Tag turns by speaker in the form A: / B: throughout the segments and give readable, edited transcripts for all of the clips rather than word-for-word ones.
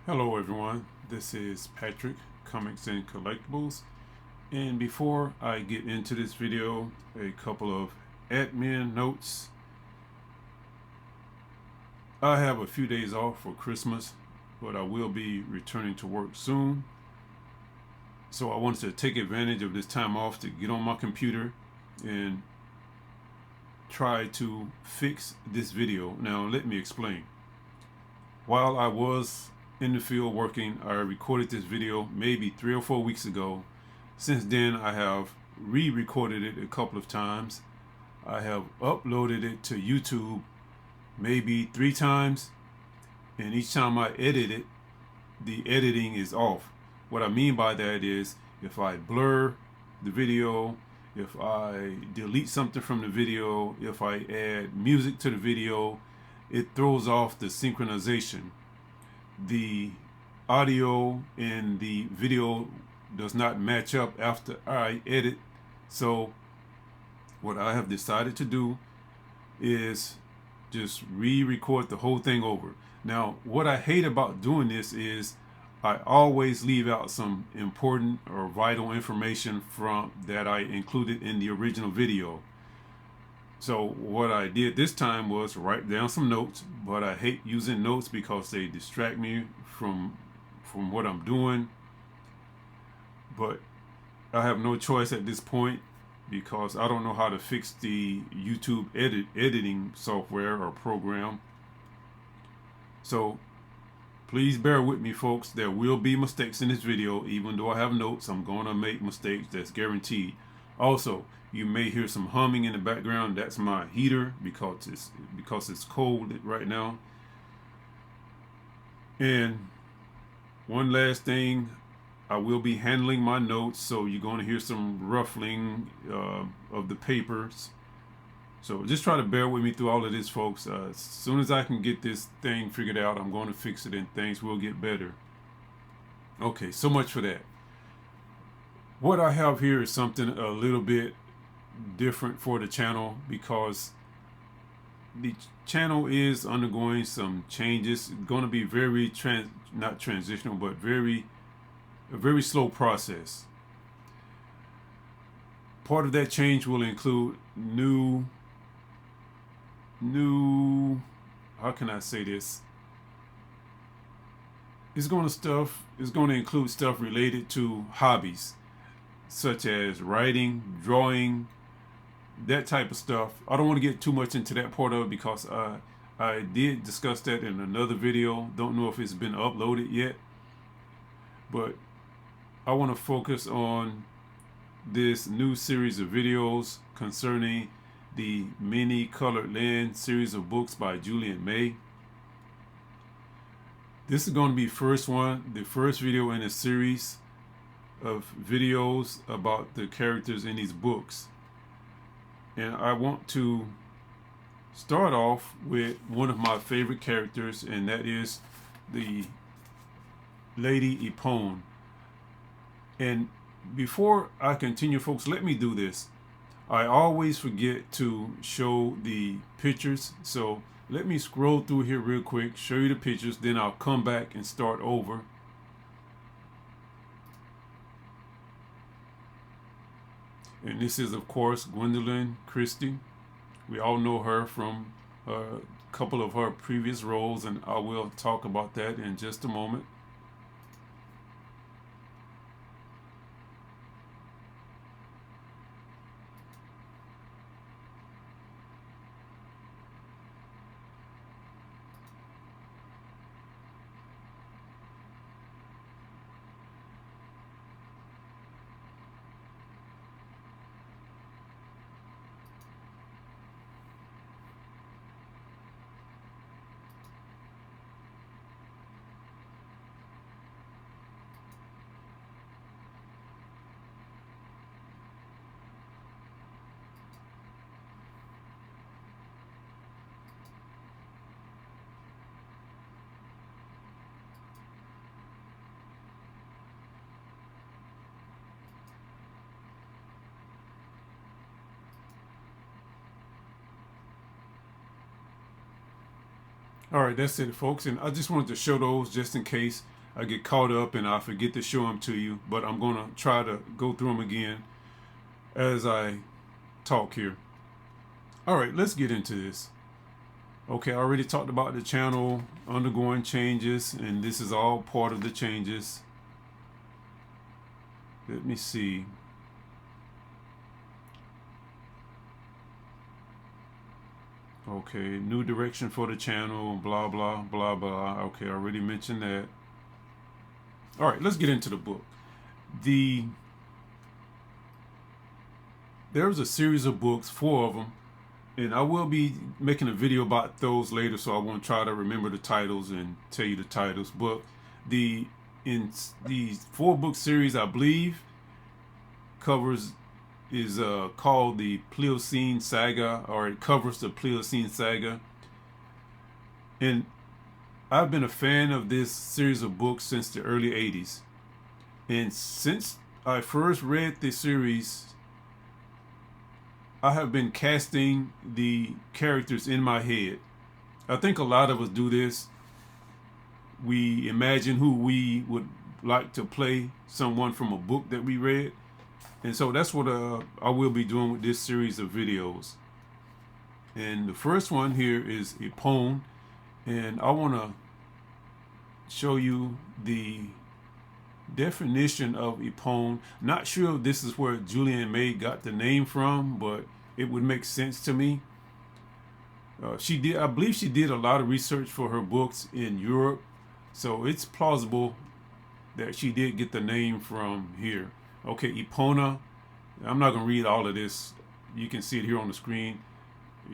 A: Hello everyone, this is Patrick, Comics and Collectibles, and before I get into this video, a couple of admin notes. I have a few days off for Christmas, but I will be returning to work soon. So I wanted to take advantage of this time off to get on my computer and try to fix this video. Now let me explain. While I was in the field working, I recorded this video maybe 3 or 4 weeks ago. Since then, I have re-recorded it a couple of times. I have uploaded it to YouTube maybe 3 times, and each time I edit it, the editing is off. What I mean by that is if I blur the video, if I delete something from the video, if I add music to the video, it throws off the synchronization. The audio and the video does not match up after I edit. So what I have decided to do is just re-record the whole thing over. Now, what I hate about doing this is I always leave out some important or vital information from that I included in the original video. So what I did this time was write down some notes, but I hate using notes because they distract me from what I'm doing. But I have no choice at this point because I don't know how to fix the YouTube editing software or program. So please bear with me, folks. There will be mistakes in this video. Even though I have notes, I'm going to make mistakes. That's guaranteed. Also, you may hear some humming in the background. That's my heater because it's cold right now. And one last thing, I will be handling my notes, so you're going to hear some ruffling of the papers. So just try to bear with me through all of this, folks. As soon as I can get this thing figured out, I'm going to fix it and things will get better. Okay, so much for that. What I have here is something a little bit different for the channel because the channel is undergoing some changes. It's going to be very not transitional, but a very slow process. Part of that change will include new how can I say this? It's going to include stuff related to hobbies such as writing, drawing, that type of stuff. I don't want to get too much into that part of it because I did discuss that in another video. Don't know if it's been uploaded yet, but I want to focus on this new series of videos concerning the Many Colored Land series of books by Julian May. This is going to be the first video in a series of videos about the characters in these books. And I want to start off with one of my favorite characters, and that is the Lady Epone. And before I continue, folks, let me do this. I always forget to show the pictures, so let me scroll through here real quick, show you the pictures, then I'll come back and start over. And this is, of course, Gwendoline Christie. We all know her from a couple of her previous roles, and I will talk about that in just a moment. All right, that's it, folks. And I just wanted to show those just in case I get caught up and I forget to show them to you. But I'm going to try to go through them again as I talk here. All right, let's get into this. Okay, I already talked about the channel undergoing changes, and this is all part of the changes. Let me see. Okay, new direction for the channel, blah, blah, blah, blah. Okay, I already mentioned that. All right, let's get into the book. There's a series of books, 4 of them, and I will be making a video about those later, so I won't try to remember the titles and tell you the titles. But in the 4-book series, I believe, is called the Pliocene Saga, or it covers the Pliocene Saga. And I've been a fan of this series of books since the early 80s. And since I first read this series, I have been casting the characters in my head. I think a lot of us do this. We imagine who we would like to play someone from a book that we read. And so that's what I will be doing with this series of videos. And the first one here is Epone. And I want to show you the definition of Epone. Not sure if this is where Julian May got the name from, but it would make sense to me. I believe she did a lot of research for her books in Europe, so it's plausible that she did get the name from here. Okay, Epone. I'm not going to read all of this. You can see it here on the screen.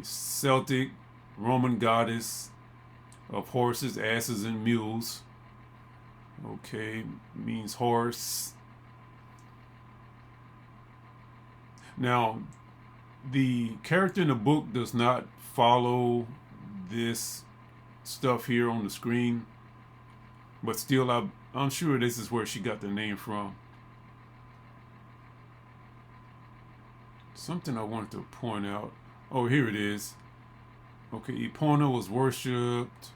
A: Celtic Roman goddess of horses, asses, and mules. Okay, means horse. Now, the character in the book does not follow this stuff here on the screen, but still, I'm sure this is where she got the name from. Something I wanted to point out. Oh, here it is. Okay, Epone was worshipped.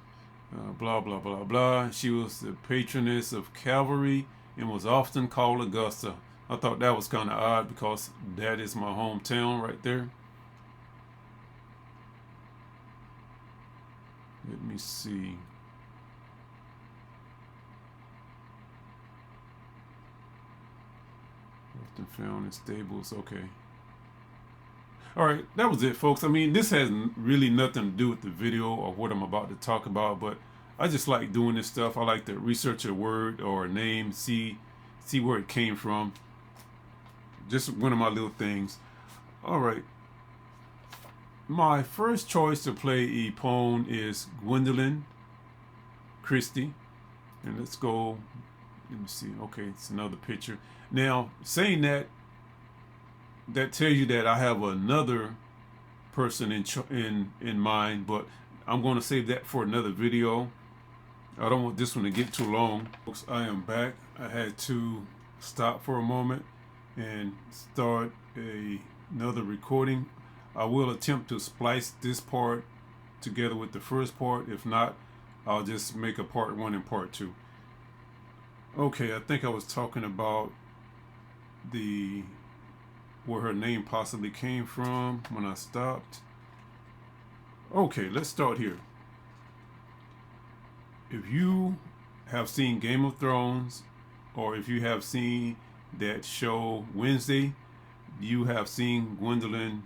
A: Blah, blah, blah, blah. She was the patroness of cavalry and was often called Augusta. I thought that was kind of odd because that is my hometown right there. Let me see. Often found in stables. Okay. All right, that was it, folks. I mean, this has really nothing to do with the video or what I'm about to talk about, but I just like doing this stuff. I like to research a word or a name, see where it came from. Just one of my little things. All right. My first choice to play Epone is Gwendoline, Christie. And let's go, let me see. Okay, it's another picture. Now, saying that tells you that I have another person in mind, but I'm going to save that for another video. I don't want this one to get too long. Folks, I am back. I had to stop for a moment and start another recording. I will attempt to splice this part together with the first part. If not, I'll just make a part 1 and part 2. Okay, I think I was talking about where her name possibly came from when I stopped. Okay, let's start here. If you have seen Game of Thrones, or if you have seen that show Wednesday, you have seen Gwendoline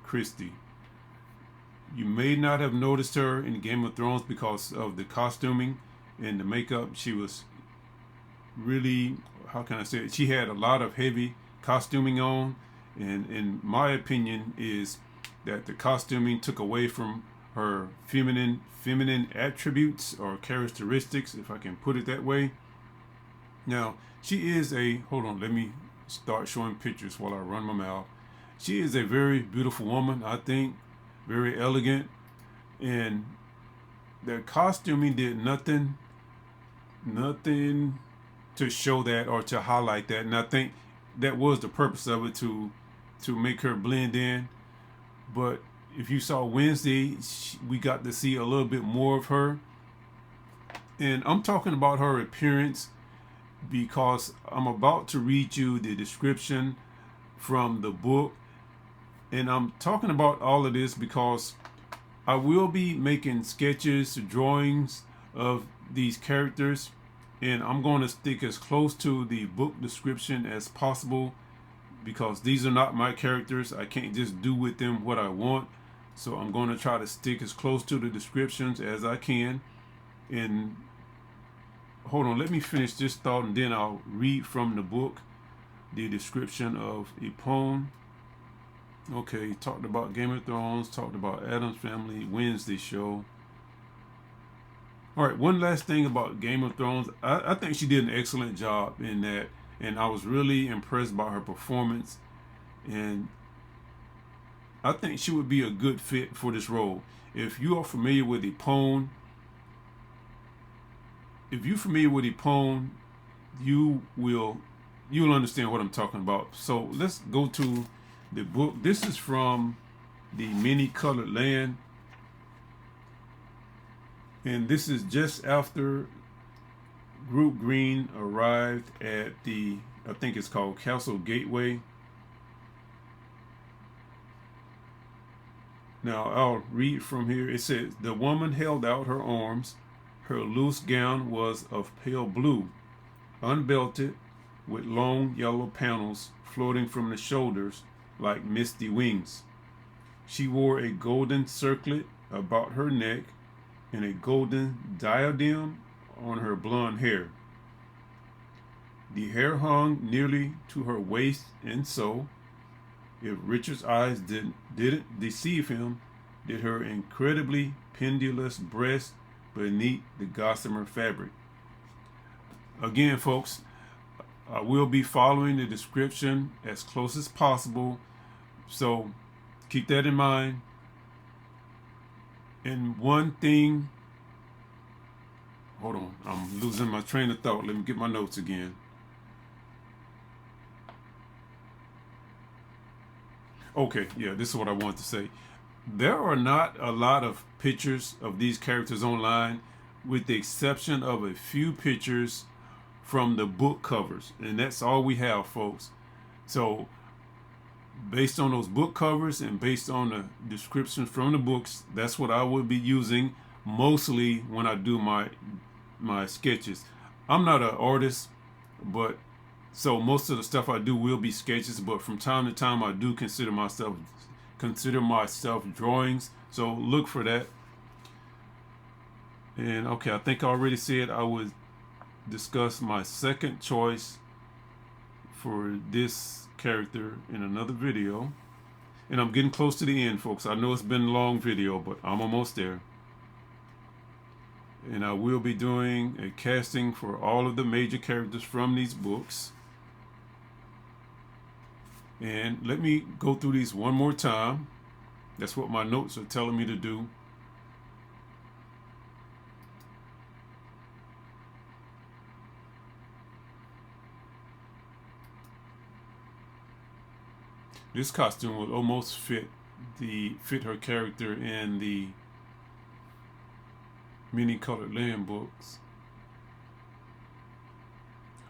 A: Christie. You may not have noticed her in Game of Thrones because of the costuming and the makeup. She was really, how can I say it? She had a lot of heavy costuming on, and in my opinion is that the costuming took away from her feminine attributes or characteristics, if I can put it that way. Now, she is hold on, let me start showing pictures while I run my mouth. She is a very beautiful woman, I think, very elegant, and the costuming did nothing to show that or to highlight that, and I think that was the purpose of it, to make her blend in. But if you saw Wednesday, we got to see a little bit more of her. And I'm talking about her appearance because I'm about to read you the description from the book. And I'm talking about all of this because I will be making sketches, drawings of these characters, and I'm going to stick as close to the book description as possible because these are not my characters. I can't just do with them what I want. So I'm going to try to stick as close to the descriptions as I can. And hold on, let me finish this thought and then I'll read from the book the description of Epone. Okay, talked about Game of Thrones, talked about Addams Family, Wednesday show. All right, one last thing about Game of Thrones. I think she did an excellent job in that, and I was really impressed by her performance. And I think she would be a good fit for this role. If you are familiar with Epone, you'll understand what I'm talking about. So let's go to the book. This is from the Many Colored Land, and this is just after Group Green arrived at the, I think it's called Castle Gateway. Now I'll read from here. It says, the woman held out her arms. Her loose gown was of pale blue, unbelted, with long yellow panels floating from the shoulders like misty wings. She wore a golden circlet about her neck and a golden diadem on her blonde hair. The hair hung nearly to her waist, and so, if Richard's eyes didn't deceive him, did her incredibly pendulous breast beneath the gossamer fabric. Again, folks, I will be following the description as close as possible, so keep that in mind. And one thing, hold on, I'm losing my train of thought. Let me get my notes again. Okay, yeah, this is what I want to say. There are not a lot of pictures of these characters online, with the exception of a few pictures from the book covers, and that's all we have, folks. So based on those book covers and based on the descriptions from the books, that's what I will be using mostly when I do my sketches. I'm not an artist, but so most of the stuff I do will be sketches, but from time to time I do consider myself drawings, so look for that. And okay, I think I already said I would discuss my second choice for this character in another video. And I'm getting close to the end, folks. I know it's been a long video, but I'm almost there. And I will be doing a casting for all of the major characters from these books. And let me go through these one more time. That's what my notes are telling me to do. This costume will almost fit her character in the Many Colored Land books.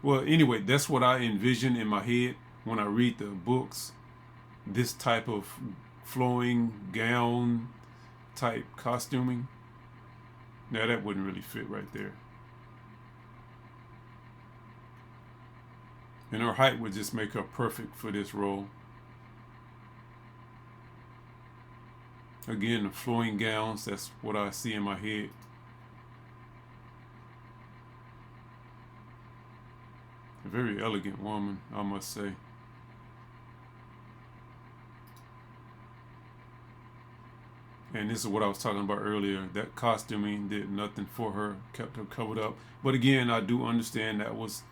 A: Well, anyway, that's what I envision in my head when I read the books. This type of flowing gown type costuming. Now that wouldn't really fit right there. And her height would just make her perfect for this role. Again, the flowing gowns, that's what I see in my head. A very elegant woman, I must say. And this is what I was talking about earlier. That costuming did nothing for her, kept her covered up. But again, I do understand that was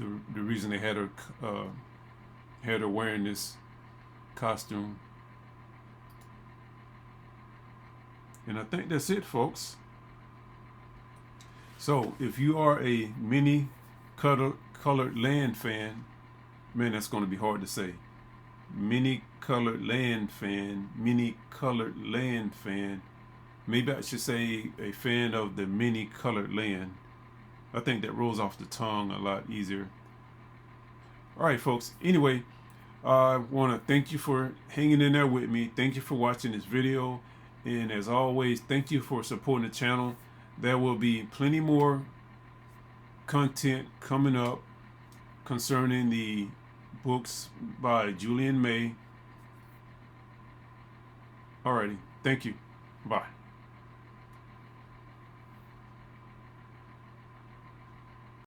A: the reason they had her wearing this costume. And I think that's it, folks. So if you are a Many Colored Land fan, man, that's going to be hard to say. many colored land fan, many colored land fan. Maybe I should say a fan of the many colored land. I think that rolls off the tongue a lot easier. All right, folks. Anyway, I want to thank you for hanging in there with me. Thank you for watching this video. And as always, thank you for supporting the channel. There will be plenty more content coming up concerning the books by Julian May. Alrighty, thank you. Bye.